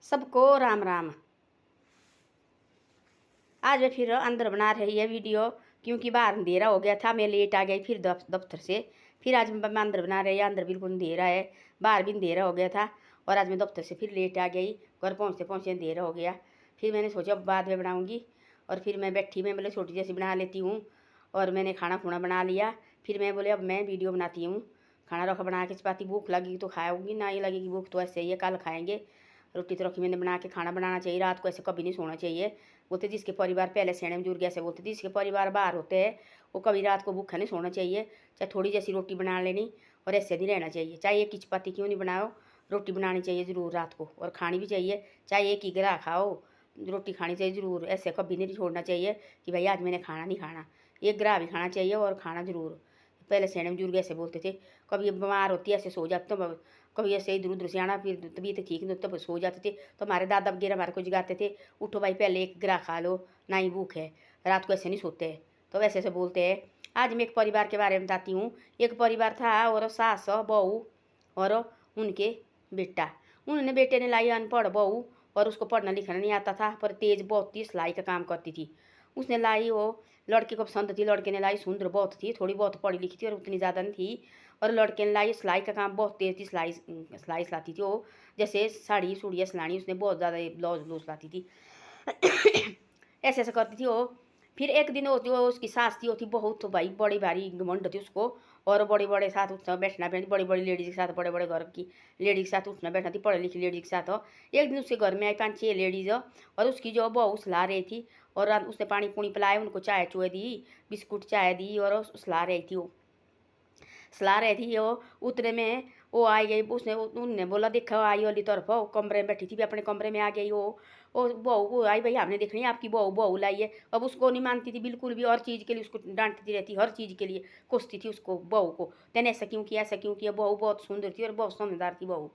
सबको राम राम। आज मैं फिर अंदर बना रही है वीडियो, क्योंकि बाहर अंधेरा हो गया था। मैं लेट आ गई फिर दफ्तर से। फिर आज मैं अंदर बना रही है। अंदर बिल्कुल अंधेरा है, बाहर भी अंधेरा हो गया था। और आज मैं दफ्तर से फिर लेट आ गई। घर पहुँचते पहुँचते अंधेरा हो गया। फिर मैंने सोचा अब बाद में बनाऊँगी। और फिर मैं बैठी, मैं बोले छोटी जैसी बना लेती हूँ। और मैंने खाना खुना बना लिया। फिर मैं बोले अब मैं वीडियो बनाती हूँ। खाना रखा बना के चपाती, भूख लगेगी तो खाऊंगी, ना ही लगेगी भूख तो ऐसे ही है, कल खाएंगे। रोटी तो रखी मैंने बना के। खाना बनाना चाहिए रात को, ऐसे कभी नहीं सोना चाहिए। बोलते जिसके परिवार पहले सेणे में जुड़ गया, ऐसे बोलते जिसके परिवार बाहर होते हैं वो कभी रात को भूखा नहीं सोना चाहिए। चाहे थोड़ी जैसी रोटी बना लेनी और ऐसे नहीं रहना चाहिए। चाहे एक ही चपाती क्यों नहीं बनाओ, रोटी बनानी चाहिए ज़रूर रात को, और खानी भी चाहिए। चाहे एक ही ग्राह खाओ, रोटी खानी चाहिए ज़रूर। ऐसे कभी नहीं छोड़ना चाहिए कि भाई आज मैंने खाना नहीं खाना। एक ग्राह भी खाना चाहिए और खाना ज़रूर। पहले सेणे में जुड़ गए ऐसे बोलते थे। कभी बीमार होती है ऐसे सो जाते तो, कभी ऐसे इधर उधर से आना, फिर तबीयत ठीक नहीं तब सो जाते थे। तो हमारे दादा वगैरह हमारे को जगाते थे, उठो भाई पहले एक ग्राह खा लो, ना ही भूख है। रात को ऐसे नहीं सोते हैं, तो वैसे ऐसे बोलते हैं। आज मैं एक परिवार के बारे में बताती हूँ। एक परिवार था और सास बहू और उनके बेटा। उन्होंने बेटे ने लाई अनपढ़ बहू, और उसको पढ़ना लिखना नहीं आता था, पर तेज बहुत थी, सिलाई का काम करती थी। उसने लाई, वो लड़के को पसंद थी, लड़के ने लाई, सुंदर बहुत थी, थोड़ी बहुत पढ़ी लिखी थी और उतनी ज़्यादा नहीं थी। और लड़के ने लाई, सिलाई का काम बहुत तेज थी, सिलाई सिलाई सिलाती थी वो। जैसे साड़ी सूड़ियाँ सिलानी, उसने बहुत ज़्यादा ब्लाउज ब्लाउज सिलाती थी। ऐसे ऐसे करती थी वो। फिर एक दिन वो जो उसकी सास थी, वो थी बहुत भाई बड़ी भारी घमंड थी उसको। और बड़े बड़े साथ उठना बैठना, बड़ी बड़ी लेडीज़ के साथ, बड़े बड़े घर की लेडीज़ के साथ उठना बैठना थी, पढ़ी लिखी लेडीज़ के साथ हो। एक दिन उसके घर में आई 5-6 लेडीज़, और उसकी जो बहू सुला रही थी। और उसने पानी पुनी पिलाया, उनको चाय चुए दी, बिस्कुट चाय दी, और सुला रही थी वो, सलाह रही थी वो। उतने में वो आई गई, उसने उनने बोला देखो आई वाली तरफ, वो कमरे में बैठी थी, भी अपने कमरे में आ गई वो बहू वो आई, भाई हमने देखनी है आपकी बहू बहू लाई है। अब उसको नहीं मानती थी बिल्कुल भी, हर चीज़ के लिए उसको डांटती रहती, हर चीज़ के लिए कोसती थी उसको बहू को। तेने ऐसा क्यों किया, ऐसा क्यों किया। बहू बहुत सुंदर थी और बहुत समझदार थी बहू।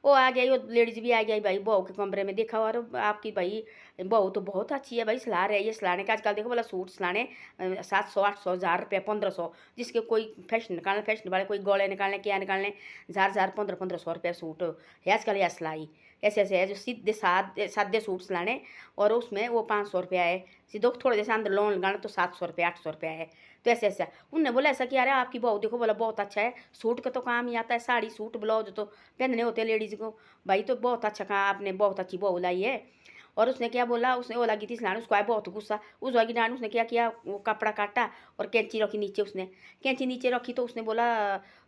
वो आ गई, वो लेडीज़ भी आ गई भाई बहू के कमरे में। देखा और आपकी भाई बहू तो बहुत अच्छी है भाई, सिला रही है। सिलाने का आजकल देखो बोला सूट सिलाने 700-800 1000 रुपये 1500, जिसके कोई फैशन निकालने, फैशन वाले कोई गले निकालने, क्या निकालने, 1000 1500 सूट है आजकल यह सिलाई। ऐसे ऐसे है जो सीधे सादे सूट सिलाने, और उसमें वो 500 रुपया है। सीधो थोड़े जैसे अंदर लोन लगाना तो 700 रुपया 800 रुपया है। तो ऐसे ऐसा उनने बोला ऐसा कि अरे आपकी बहू देखो बोला बहुत अच्छा है, सूट का तो काम ही आता है, साड़ी सूट ब्लाउज तो पहनने होते हैं लेडीज़ को भाई। तो बहुत अच्छा कहा आपने, बहुत अच्छी बहू लाई है। और उसने क्या बोला, उसने वो लगी थी सिलाने, उसको आया बहुत गुस्सा। उस वाली डांड उसने क्या किया, वो कपड़ा काटा और कैंची रखी नीचे। उसने कैंची नीचे रखी तो उसने बोला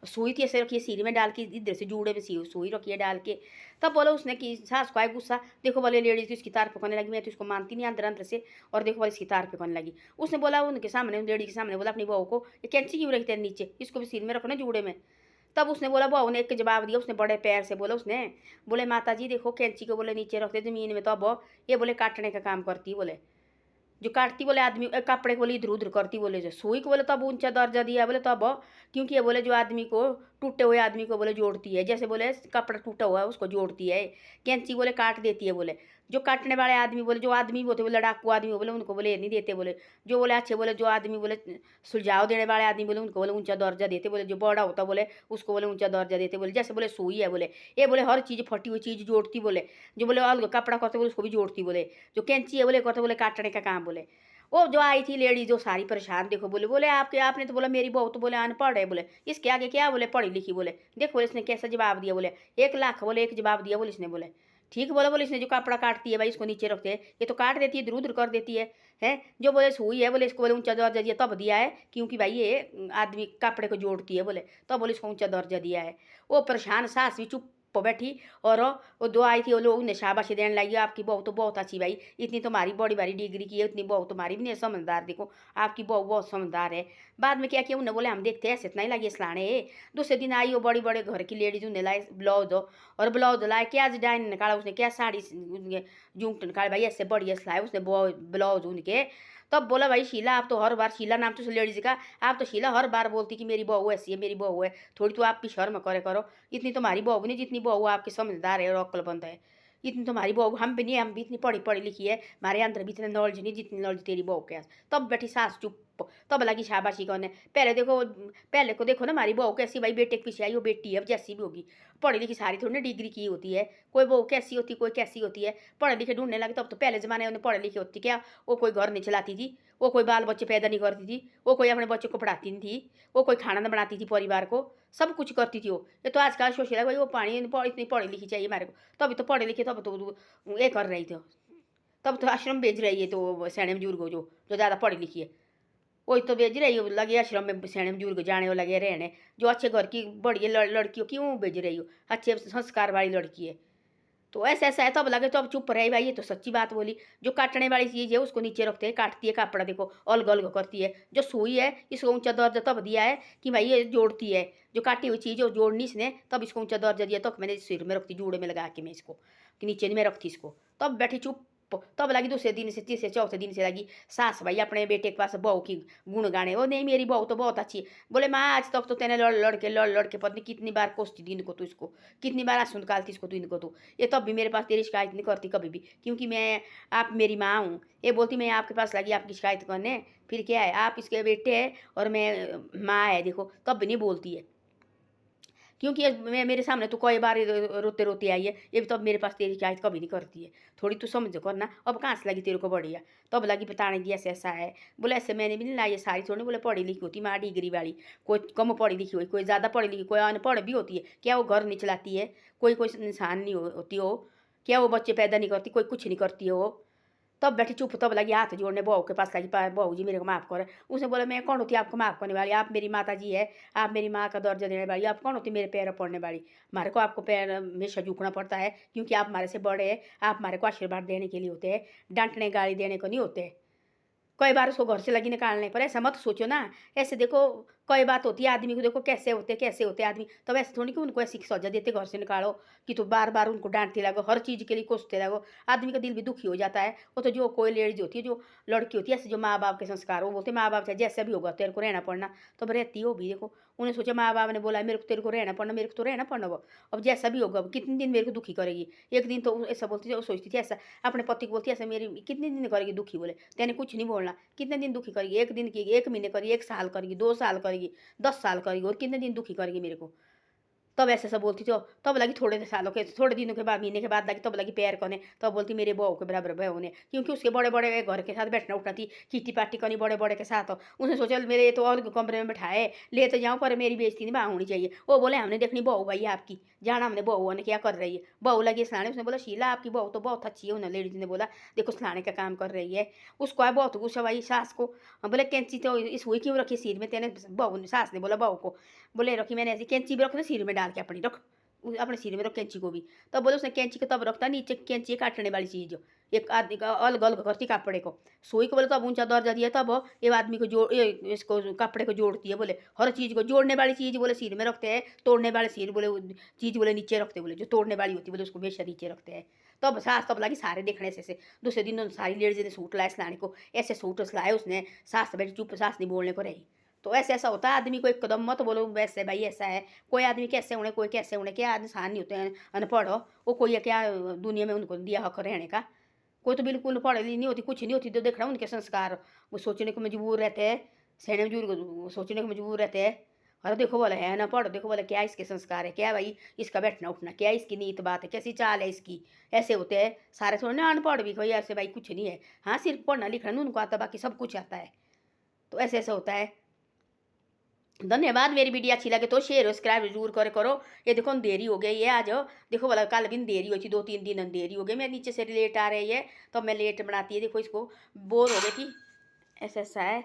सुई थी ऐसे रखी है सिर में डाल के, इधर से जूड़े में सुई रखी है डाल के। तब बोला उसने कि सास को आया गुस्सा, देखो बोले लेडीज तो इसकी तारीफ करने लगी, मैं तो इसको मानती नहीं अंदर अंदर से, और देखो बोले इसकी तारीफ करने लगी। उसने बोला उनके सामने, लेडीज के सामने बोला अपनी बहू को, ये कैंची क्यों रखते हैं नीचे, इसको भी सिर में रखो ना जूड़े में। तब उसने बोला, बहू ने एक जवाब दिया, उसने बड़े प्यार से बोला, उसने बोले माता जी देखो कैंची को बोले नीचे रखते ज़मीन में, तो अब ये बोले काटने का काम करती, बोले जो काटती बोले आदमी कपड़े को बोले इधर उधर करती, बोले जो सुई को बोले तब ऊंचा दर्जा दिया बोले तब, क्योंकि ये बोले जो आदमी को टूटे हुए आदमी को बोले जोड़ती है, जैसे बोले कपड़ा टूटा हुआ है उसको जोड़ती है। कैंची बोले काट देती है, बोले जो काटने वाले आदमी बोले जो आदमी बोलते बोले लड़ाकू आदमी बोले उनको बोले नहीं देते, बोले जो बोले अच्छे बोले जो आदमी बोले सुलझाव देने वाले आदमी बोले उनको बोले ऊंचा दर्जा देते, बोले जो बड़ा होता बोले उसको बोले ऊंचा दर्जा देते। बोले जैसे बोले सुई है, बोले ये बोले हर चीज़ फटी हुई चीज़ जोड़ती, बोले जो बोले अलग कपड़ा करते बोले उसको भी जोड़ती, बोले जो कैंची है बोले करते बोले काटने का काम। बोले वो जो आई थी लेडी जो सारी परेशान, देखो बोले बोले आपके आपने तो बोला मेरी बहू तो बोले अनपढ़ है, बोले इसके आगे क्या बोले पढ़ी लिखी, बोले देखो बोले इसने कैसा जवाब दिया, बोले 1 लाख बोले एक जवाब दिया, बोले इसने बोले ठीक बोले इसने जो कपड़ा काटती है भाई इसको नीचे रखते हैं, ये तो काट देती है इधर उधर कर देती है जो बोले सुई है बोले इसको बोले ऊंचा दर्जा दिया तब दिया है, क्योंकि भाई ये आदमी कपड़े को जोड़ती है, बोले तब बोले इसको ऊंचा दर्जा दिया है। वो परेशान सास भी चुप बैठी, और वो दो आई थी वो लोग उन्हें शाबाशी देने लगी, आपकी बहू तो बहुत अच्छी भाई, इतनी तुम्हारी बड़ी बड़ी डिग्री की है, उतनी बहू तुम्हारी भी नहीं समझदार, देखो आपकी बहू बहुत समझदार है। बाद में क्या किया उन्हें बोले हम देखते हैं ऐसे इतना ही लगे सलाने। दूसरे दिन आई वो बड़ी बड़े घर की लेडीज उन्हें लाए ब्लाउज, और ब्लाउज लाए क्या डिजाइन निकाला उसने, क्या साड़ी जूंट निकाले भाई ऐसे बढ़िया सिलाए उसने ब्लाउज उनके। तब बोला भाई शीला आप तो हर बार, शीला नाम तो लेडीज का, आप तो शीला हर बार बोलती कि मेरी बहू ऐसी है मेरी बहू है, थोड़ी तो आप भी शर्म करे करो। इतनी तुम्हारी बहू नहीं जितनी बहू आपकी समझदार है और अक्लमंद है, इतनी तुम्हारी बहू हम भी नहीं, हम भी इतनी पढ़ी पढ़ी लिखी है, हमारे अंदर भी इतने नॉलेज नहीं जितनी नॉलेज तेरी बहू के। तब बैठी सास चुप तब लगी शाबाशी कौन है। पहले को देखो ना हमारी बहू कैसी भाई बेटे के पीछे आई, वो बेटी है अब जैसी भी होगी, पढ़ी लिखी सारी थोड़ी ना डिग्री की होती है, कोई बहू कैसी होती कोई कैसी होती है, पढ़े लिखे ढूंढने लगे। तब तो पहले ज़माने में पढ़े लिखे होती क्या, वो कोई घर नहीं चलाती थी, वो कोई बाल बच्चे पैदा नहीं करती थी, वो कोई अपने बच्चों को पढ़ाती नहीं थी, वो कोई खाना नहीं बनाती थी परिवार को, सब कुछ करती थी वो। ये तो आजकल सोच रहा भाई वो पानी इतनी पढ़ी लिखी चाहिए हमारे को, तभी तो पढ़े लिखे, तब तो ये कर रही थी, तब तो आश्रम भेज रही है तो सैने बुजुर्ग जो जो ज़्यादा पढ़ी लिखी है वही तो भेज रही हो, लगे आश्रम में सैने बुजुर्ग जाने हो लगे रहने। जो अच्छे घर की बड़ी लड़की हो क्यों भेज रही हो, अच्छे संस्कार वाली लड़की है। तो ऐसा ऐसा है तब लगे तो अब चुप रहे भाई, ये तो सच्ची बात बोली। जो काटने वाली चीज़ है उसको नीचे रखते हैं, काटती है कपड़ा देखो अलग अलग करती है। जो सुई है इसको ऊंचा दर्जा तब दिया है कि भाई ये जोड़ती है, जो काटी हुई चीज़ है वो जोड़नी इसने, तब इसको ऊंचा दर्जा दिया। तो मैंने सिर में रखती जूड़े में लगा के मैं इसको, कि नीचे नहीं मैं रखती इसको, तब बैठी चुप। तब लगी दूसरे दिन से तीसरे चौथे दिन से लगी सास भाई अपने बेटे के पास बहू की गुण गाने। वो नहीं मेरी बहू तो बहुत अच्छी है। बोले माँ आज तक तो तेने लड़ के पत्नी कितनी बार कोसती दिन को, तो इसको कितनी बार आंसू निकालती इसको तो इनको, तो ये तब भी मेरे पास तेरी शिकायत नहीं करती कभी भी, क्योंकि मैं आप मेरी माँ हूँ। ये बोलती मैं आपके पास लगी आपकी शिकायत करने, फिर क्या है आप इसके बेटे हैं और मैं माँ है देखो, तब भी नहीं बोलती है। क्योंकि मैं मेरे सामने तो कई बार रोते रोते आई है, ये भी तब मेरे पास तेरी शिकायत कभी नहीं करती है। थोड़ी तू समझ करना, अब कहाँ से लगी तेरे को बढ़िया, तब लगी बताने की ऐसे ऐसा है। बोले ऐसे मैंने भी नहीं लाई है सारी, थोड़ी बोले पढ़ी लिखी होती माँ डिग्री वाली, कोई कम पढ़ी लिखी हुई, कोई ज़्यादा पढ़ी लिखी, कोई अनपढ़ भी होती है। क्या वो घर नहीं चलाती है, कोई कोई इंसान नहीं होती हो, क्या वो बच्चे पैदा नहीं करती, कोई कुछ नहीं करती है वो। तब बैठी चुप, तब लगी हाथ जोड़ने बहू के पास लगी, बहू जी मेरे को माफ़ करे। उसने बोला मैं कौन होती आपको माफ़ करने वाली, आप मेरी माता जी है, आप मेरी माँ का दर्जा देने वाली, आप कौन होती मेरे पैर पड़ने वाली। हमारे को आपको पैर हमेशा झुकना पड़ता है, क्योंकि आप हमारे से बड़े हैं, आप हमारे को आशीर्वाद देने के लिए होते हैं, डांटने गाली देने को नहीं होते। कई बार उसको घर से लगी निकालने पर, ऐसा मत सोचो ना। ऐसे देखो कई बात होती है आदमी को, देखो कैसे होते आदमी, तब ऐसे थोड़ी कि उनको ऐसी सजा देते घर से निकालो कि तो बार बार उनको डांटते लगो, हर चीज़ के लिए कोसते लगो। आदमी का दिल भी दुखी हो जाता है। वो तो जो कोई लेडीज होती है, जो लड़की होती है, ऐसे जो माँ बाप के संस्कार, वो बोलते माँ बाप चाहे जैसे भी होगा तेरे को रहना पड़ना, तब रहती हो भी। देखो उन्हें सोचा माँ बाप ने बोला मेरे को तेरे को रहना पड़ना, मेरे को तो रहना पड़ना वो, अब जैसा भी होगा। अब कितने दिन मेरे को दुखी करेगी, एक दिन तो ऐसा बोलती थी, सोचती थी ऐसा अपने पति को बोलती ऐसा, मेरी कितने दिन करेगी दुखी। बोले तेने कुछ नहीं बोलना, कितने दिन दुखी करेगी, एक दिन की, एक महीने करेगी, एक साल करेगी, 2 साल करेगी, 10 साल करेगी, और कितने दिन दुखी करेगी मेरे को। तब ऐसे सब बोलती थी। तब लगी थोड़े दिनों के बाद, महीने के बाद लगी, तब लगी पैर करने। तब बोलती मेरे बहू के बराबर बहू ने, क्योंकि उसके बड़े बड़े घर के साथ बैठना उठना थी, किटी पार्टी करनी बड़े बड़े के साथ। उसने सोचा मेरे तो और कमरे में बैठाए ले तो जाऊँ, पर मेरी बेइज्जती नहीं होनी चाहिए। वो बोले हमने देखनी बहू भाई आपकी, जाना हमने बहू ने क्या कर रही है। बहू लगी सलाने, उसने बोला शीला आपकी बहू तो बहुत अच्छी है। उन्हें लेडीज ने बोला देखो सलाने का काम कर रही है। उसको है बहुत गुस्सा भाई सास को। बोले कैंची तो इस हुई क्यों रखी सिर में तेने, बहू ने, सास ने बोला बहू को, बोले रखी मैंने ऐसी कैंची भी रख सिर में डाल के अपनी रख, अपने सिर में रख कैंची को भी। तब बोले उसने कैंची को तब रखता नीचे, कैंची काटने वाली चीज़ एक आदमी का अलग अलग करती कपड़े को। सुई को बोले तब ऊंचा दर्जा दिया, तब ये आदमी को जोड़ इसको कपड़े को जोड़ती है। बोले हर चीज़ को जोड़ने वाली चीज़ बोले सिर में रखते हैं, तोड़ने वाले सिर बोले चीज़ बोले नीचे रखते, बोले जो तोड़ने वाली होती बोले उसको हमेशा नीचे रखते हैं। तब सास तब लगी सारे देखने से दूसरे दिन सारी लेडीज ने सूट लाए सिलाने को, ऐसे सूट सिलाए उसने। सास बैठी चुप, सास नहीं बोलने को रही। तो ऐसे ऐसा होता है आदमी को एकदम मत बोलो वैसे भाई ऐसा है। कोई आदमी कैसे होने, कोई कैसे होने, क्या इंसान नहीं होते हैं अनपढ़ हो, वो कोई क्या दुनिया में उनको दिया हक रहने का। कोई तो बिल्कुल पढ़ी नहीं होती, कुछ नहीं होती, तो देख रहा हूँ उनके संस्कार, वो सोचने को मजबूर रहते हैं, सहने बुजुर्ग सोचने को मजबूर रहते हैं। अरे देखो बोले है ना पढ़, देखो बोले क्या इसके संस्कार है, क्या भाई इसका बैठना उठना, क्या इसकी नीत बात है, कैसी चाल है इसकी। ऐसे होते हैं सारे, थोड़े ना अनपढ़ भी कोई ऐसे भाई कुछ नहीं है। हाँ सिर्फ पढ़ना लिखना उनको आता, बाकी सब कुछ आता है। तो ऐसे ऐसा होता है। धन्यवाद। मेरी वीडियो अच्छी लगे तो शेयर सब्सक्राइब जरूर करो। ये देखो देरी हो गई है आज, देखो वाला कल भी देरी हुई थी, 2-3 दिन देरी हो गई। मैं नीचे से लेट आ रही है तो मैं लेट बनाती है, देखो इसको बोर हो गई थी। ऐसा ऐसा है।